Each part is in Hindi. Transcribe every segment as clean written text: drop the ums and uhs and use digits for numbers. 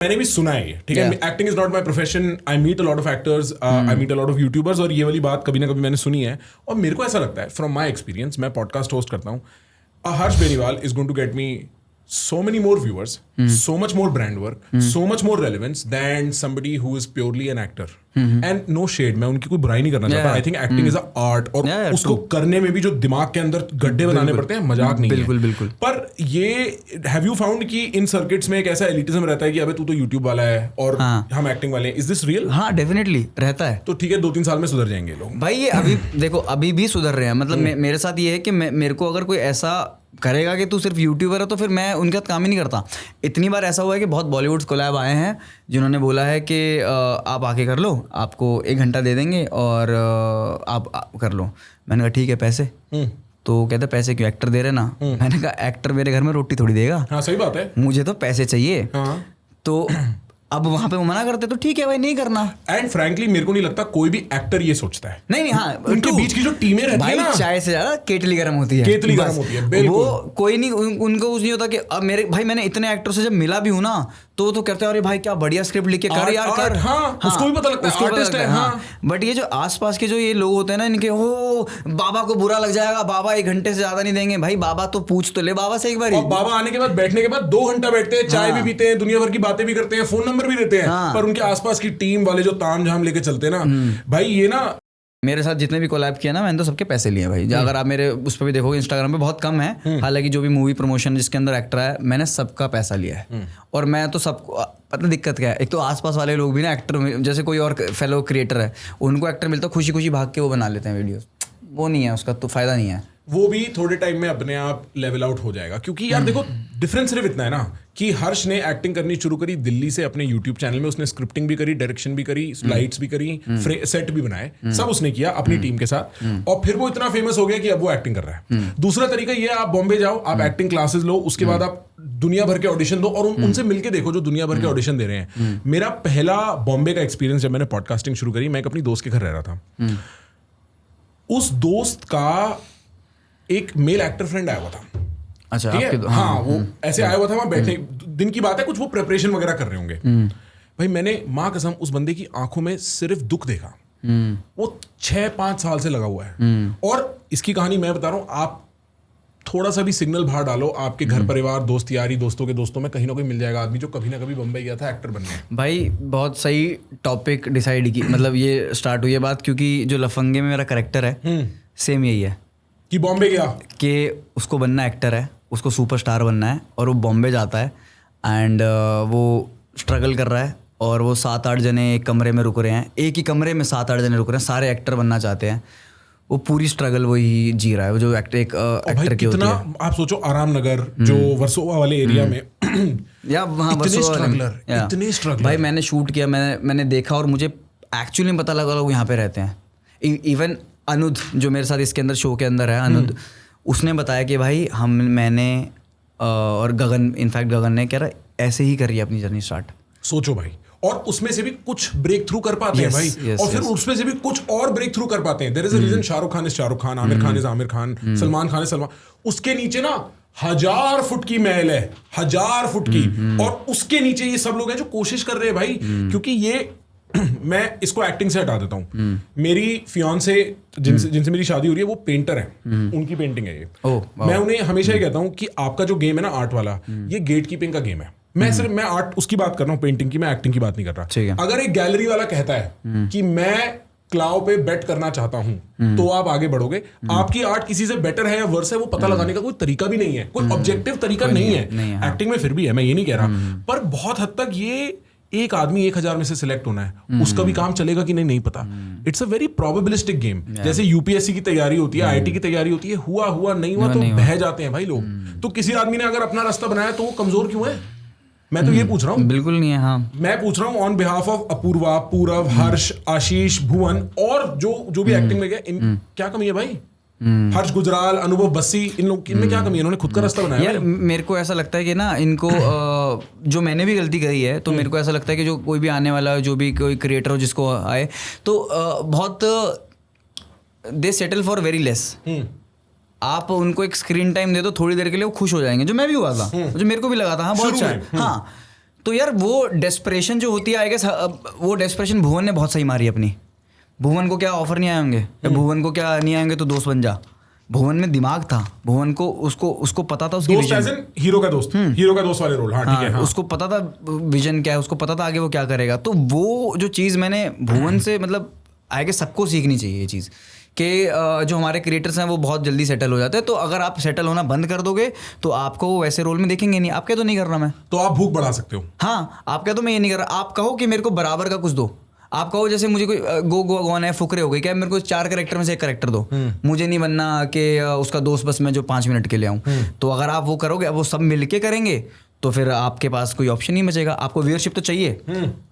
मैंने भी सुना है, ठीक है, acting is not my profession, I meet a lot of actors, I meet a lot of YouTubers, और ये वाली बात कभी ना कभी मैंने सुनी है। और मेरे को ऐसा लगता है फ्रॉम माई एक्सपीरियंस, मैं पॉडकास्ट होस्ट करता हूँ, Harsh Beniwal is going to get me so many more viewers, so much more brand work, so much more relevance than somebody who is purely an actor. And no shade, मैं उनकी कोई बुराई नहीं करना चाहता। I think acting is a art, और उसको करने में भी जो दिमाग के अंदर गड्ढे बनाने पड़ते हैं, मजाक नहीं है। बिल्कुल। पर ये have you found कि इन सर्किट्स में एक ऐसा एलिटिज्म रहता है कि अबे तू तो YouTube वाला है और हम एक्टिंग वाले हैं, इज दिस रियल? हाँ, डेफिनेटली रहता है। तो ठीक है, 2-3 साल में सुधर जाएंगे लोग भाई। ये अभी देखो, अभी भी सुधर रहे हैं। मतलब मेरे साथ ये है कि मेरे को अगर कोई ऐसा करेगा कि तू सिर्फ यूट्यूबर है, तो फिर मैं उनके साथ काम ही नहीं करता। इतनी बार ऐसा हुआ है कि बहुत बॉलीवुड कोलैब आए हैं जिन्होंने बोला है कि आप आके कर लो, आपको 1 घंटा दे देंगे और आप कर लो। मैंने कहा ठीक है, पैसे? तो कहते पैसे क्यों, एक्टर दे रहे ना। मैंने कहा एक्टर मेरे घर में रोटी थोड़ी देगा। हाँ, सही बात है, मुझे तो पैसे चाहिए। तो अब वहां पे वो मना करते तो ठीक है भाई, नहीं करना। एंड फ्रैंकली मेरे को नहीं लगता कोई भी एक्टर ये सोचता है। नहीं, हाँ, उनके बीच की जो टीमें रहती है ना, चाय से ज्यादा केतली गर्म होती है। केतली गर्म होती है, बिल्कुल। वो कोई नहीं, उनको कुछ नहीं होता कि अब मेरे भाई, मैंने इतने एक्टर से जब मिला भी हूं ना, तो कहते हैं अरे भाई क्या बढ़िया स्क्रिप्ट लिख के कर यार, कर। हाँ, उसको भी पता लगता है, आर्टिस्ट है। हाँ। बट ये जो आसपास के जो ये लोग होते हैं ना, इनके ओ बाबा को बुरा लग जाएगा, बाबा 1 घंटे से ज्यादा नहीं देंगे। भाई बाबा तो पूछ तो ले बाबा से एक बार। और बाबा आने के बाद, बैठने के बाद 2 घंटा बैठते हैं, चाय भी पीते हैं, दुनिया भर की बातें भी करते हैं, फोन नंबर भी देते हैं। पर उनके आसपास की टीम वाले जो तामझाम लेके चलते हैं ना भाई, ये ना मेरे साथ जितने भी कोलैब किया ना, मैंने तो सबके पैसे लिए भाई। अगर आप मेरे उस पर भी देखोगे, इंस्टाग्राम पे बहुत कम है, हालांकि जो भी मूवी प्रमोशन जिसके अंदर एक्टर है, मैंने सबका पैसा लिया है। और मैं तो सबको, पता दिक्कत क्या है, एक तो आसपास वाले लोग भी ना एक्टर, जैसे कोई और फेलो क्रिएटर है, उनको एक्टर मिलता है, खुशी खुशी भाग के वो बना लेते हैं वीडियोस। वो नहीं है, उसका तो फायदा नहीं है। वो भी थोड़े टाइम में अपने आप लेवल आउट हो जाएगा, क्योंकि यार देखो, डिफरेंस सिर्फ इतना है ना कि हर्ष ने एक्टिंग करनी शुरू करी दिल्ली से अपने यूट्यूब चैनल में। उसने स्क्रिप्टिंग भी करी, डायरेक्शन भी करी, लाइट्स भी करी, सेट भी बनाए, सब उसने किया अपनी टीम के साथ। और फिर वो इतना फेमस हो गया कि अब वो एक्टिंग कर रहा है। दूसरा तरीका ये है, आप बॉम्बे जाओ, आप एक्टिंग क्लासेस लो, उसके बाद आप दुनिया भर के ऑडिशन दो और उनसे मिलके देखो जो दुनिया भर के ऑडिशन दे रहे हैं। मेरा पहला बॉम्बे का एक्सपीरियंस, जब मैंने पॉडकास्टिंग शुरू करी, मैं एक अपनी दोस्त के घर रह रहा था। उस दोस्त का एक मेल एक्टर फ्रेंड आया हुआ था। अच्छा, ठीक है, हाँ, वो ऐसे आया हुआ था, वहां बैठने, दिन की बात है, कुछ वो प्रिपरेशन वगैरह कर रहे होंगे। भाई मैंने माँ कसम उस बंदे की आंखों में सिर्फ दुख देखा। वो 6-5 साल से लगा हुआ है। और इसकी कहानी मैं बता रहा हूँ, आप थोड़ा सा भी सिग्नल बाहर डालो, आपके घर परिवार, दोस्त यारी, दोस्तों के दोस्तों में कहीं ना कहीं मिल जाएगा आदमी जो कभी ना कभी बम्बई गया था एक्टर बनने। भाई बहुत सही टॉपिक डिसाइड की, मतलब ये स्टार्ट हुई है बात, क्योंकि जो लफंगे में मेरा कैरेक्टर है, सेम यही है कि बॉम्बे गया, कि उसको बनना एक्टर है, उसको सुपरस्टार बनना है, और वो बॉम्बे जाता है एंड वो स्ट्रगल कर रहा है। और वो 7-8 जने एक कमरे में रुक रहे हैं, एक ही कमरे में 7-8 जने रुक रहे हैं, सारे एक्टर बनना चाहते हैं। वो पूरी स्ट्रगल वही जी रहा है, वो जो एक्टर की होती है। आप सोचो, आराम नगर जो वर्सोवा वाले एरिया में या वहाँ इतने स्ट्रगलर भाई, मैंने शूट किया, मैंने देखा, और मुझे एक्चुअली पता लगा लोग यहाँ पे रहते हैं। इवन अनुद जो मेरे साथ इसके अंदर शो के अंदर है, अनुद, उसने बताया कि भाई मैंने और गगन, इनफैक्ट गगन ने, कह रहा ऐसे ही करी अपनी जर्नी स्टार्ट। सोचो भाई, और उसमें से भी कुछ ब्रेक थ्रू कर पाते हैं भाई, और फिर उसमें से भी कुछ और ब्रेक थ्रू कर पाते हैं। There is a reason Shahrukh Khan is Shahrukh Khan, Aamir Khan is Aamir Khan, Salman Khan is Salman. उसके नीचे ना 1000 फुट की महल है, 1000 फुट की, और उसके नीचे ये सब लोग हैं जो कोशिश कर रहे हैं भाई। क्योंकि ये मैं इसको एक्टिंग से हटा देता हूँ। मेरी फियांसे जिनसे मेरी शादी हो रही है, वो पेंटर है, उनकी पेंटिंग है ये। मैं उन्हें हमेशा ही कहता हूँ कि आपका जो गेम है ना आर्ट वाला, ये गेट कीपिंग का गेम है। मैं आर्ट उसकी बात कर रहा हूँ, पेंटिंग की, मैं एक्टिंग की बात नहीं कर रहा। अगर एक गैलरी वाला कहता है कि मैं क्लाव पे बेट करना चाहता हूं, तो आप आगे बढ़ोगे। आपकी आर्ट किसी से बेटर है या वर्स है, वो पता लगाने का कोई तरीका भी नहीं है, कोई ऑब्जेक्टिव तरीका नहीं है। एक्टिंग में फिर भी है, मैं ये नहीं कह रहा, पर बहुत हद तक ये एक आदमी 1000 में से सिलेक्ट होना है, उसका भी काम चलेगा कि नहीं पता। It's a very probabilistic game. जैसे यूपीएससी की तैयारी होती है, आईआईटी की तैयारी होती है, हुआ नहीं हुआ तो बह जाते हैं भाई लोग। तो किसी आदमी ने अगर अपना रास्ता बनाया तो वो कमजोर क्यों है? मैं तो ये पूछ रहा हूँ। बिल्कुल नहीं है। हाँ, मैं पूछ रहा हूँ ऑन बिहाफ ऑफ अपूर्वा, पूरव, हर्ष, आशीष, भुवन और जो भी एक्टिंग में गए, इन क्या कमी है भाई? हर्ष गुजराल, अनुभव बस्सी, इन लोग इनमें क्या कमी है? इन्होंने खुद का रास्ता बनाया। यार मेरे को ऐसा लगता है कि ना इनको जो मैंने भी गलती करी है, तो मेरे को ऐसा लगता है कि जो कोई भी आने वाला, जो भी कोई क्रिएटर हो जिसको आए, तो बहुत दे सेटल फॉर वेरी लेस। आप उनको एक स्क्रीन टाइम दे दो थोड़ी देर के लिए, वो खुश हो जाएंगे, जो मैं भी हुआ था, जो मेरे को भी लगा था हाँ बहुत अच्छा है। हाँ, तो यार वो डेस्परेशन जो होती है आई गेस, वो डेस्परेशन भुवन ने बहुत सही मारी अपनी। भुवन को क्या ऑफर नहीं आए होंगे, भुवन को क्या नहीं आएंगे तो दोस्त बन जा। भुवन में दिमाग था, भुवन को उसको पता था उसकी दोस्त, विजन, हीरो का दोस्त, हीरो का दोस्त वाले रोल। हाँ, ठीक है। हाँ। उसको पता था विजन क्या है, उसको पता था आगे वो क्या करेगा। तो वो जो चीज़ मैंने भुवन से मतलब आगे सबको सीखनी चाहिए ये चीज़ कि जो हमारे क्रिएटर्स हैं वो बहुत जल्दी सेटल हो जाते हैं। तो अगर आप सेटल होना बंद कर दोगे तो आपको वो वैसे रोल में देखेंगे नहीं। आप क्या तो नहीं कर रहा मैं, तो आप भूख बढ़ा सकते हो। हाँ, आप क्या तो मैं ये नहीं कर रहा। आप कहो कि मेरे को बराबर का कुछ दो। आप कहो जैसे मुझे कोई गौन है, फुकरे हो गई, क्या मेरे को 4 कैरेक्टर में से 1 कैरेक्टर दो। मुझे नहीं बनना कि उसका दोस्त बस मैं जो 5 मिनट के लिए आऊँ। तो अगर आप वो करोगे, अब वो सब मिलके करेंगे तो फिर आपके पास कोई ऑप्शन नहीं बचेगा। आपको व्यूअरशिप तो चाहिए,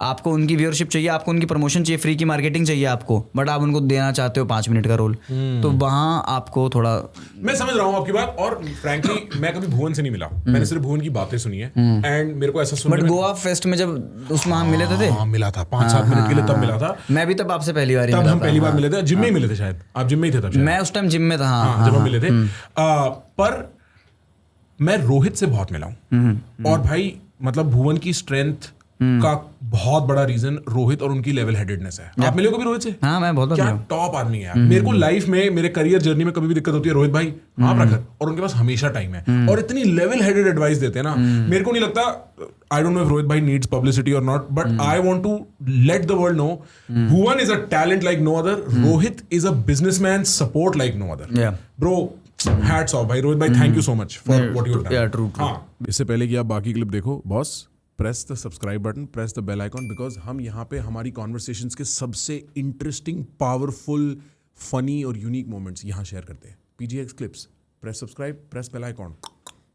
आपको उनकी व्यूअरशिप चाहिए, आपको उनकी प्रमोशन चाहिए, फ्री की मार्केटिंग चाहिए आपको, बट आप उनको देना चाहते हो 5 मिनट का रोल। तो वहाँ आपको थोड़ा, मैं समझ रहा हूँ आपकी बात। और फ्रैंकली मैं कभी भुवन से नहीं मिला, मैंने सिर्फ भुवन की बातें सुनी है। एंड मेरे को ऐसा सुनने बट गोवा फेस्ट में जब उसमें हम मिले थे, मिला था 5-7 मिनट के लिए, तब मिला था। मैं भी तब आपसे पहली बार, तब हम पहली बार मिले थे, जिम में ही मिले थे शायद। आप जिम में ही थे तब? मैं उस टाइम जिम में था, जब हम मिले थे। पर मैं रोहित से बहुत मिला हूँ, और भाई मतलब भुवन की स्ट्रेंथ का बहुत बड़ा रीजन रोहित और उनकी लेवल हेडेडनेस है। आप मिले कभी रोहित से? हाँ, मैं बहुत क्या टॉप आदमी है यार। मेरे को लाइफ में, मेरे करियर जर्नी में कभी भी दिक्कत होती है, रोहित भाई आप रखा, और उनके पास हमेशा टाइम है, और इतनी लेवल हेडेड एडवाइस देते हैं ना। मेरे को नहीं लगता, I don't know if Rohit भाई नीड्स पब्लिसिटी और not, but I want to let the world know Bhuvan is a talent like no other, Rohit is a businessman support like no other. Bro, hats off भाई, रोहित भाई, thank you so much for what you have done. हाँ, इससे पहले कि आप बाकी क्लिप देखो boss, press the subscribe button, press the bell icon, because हम यहाँ पे हमारी कॉन्वर्सेशंस के सबसे इंटरेस्टिंग, पावरफुल, फनी और यूनिक मोमेंट्स यहाँ शेयर करते हैं। PGX clips, press subscribe, press bell icon.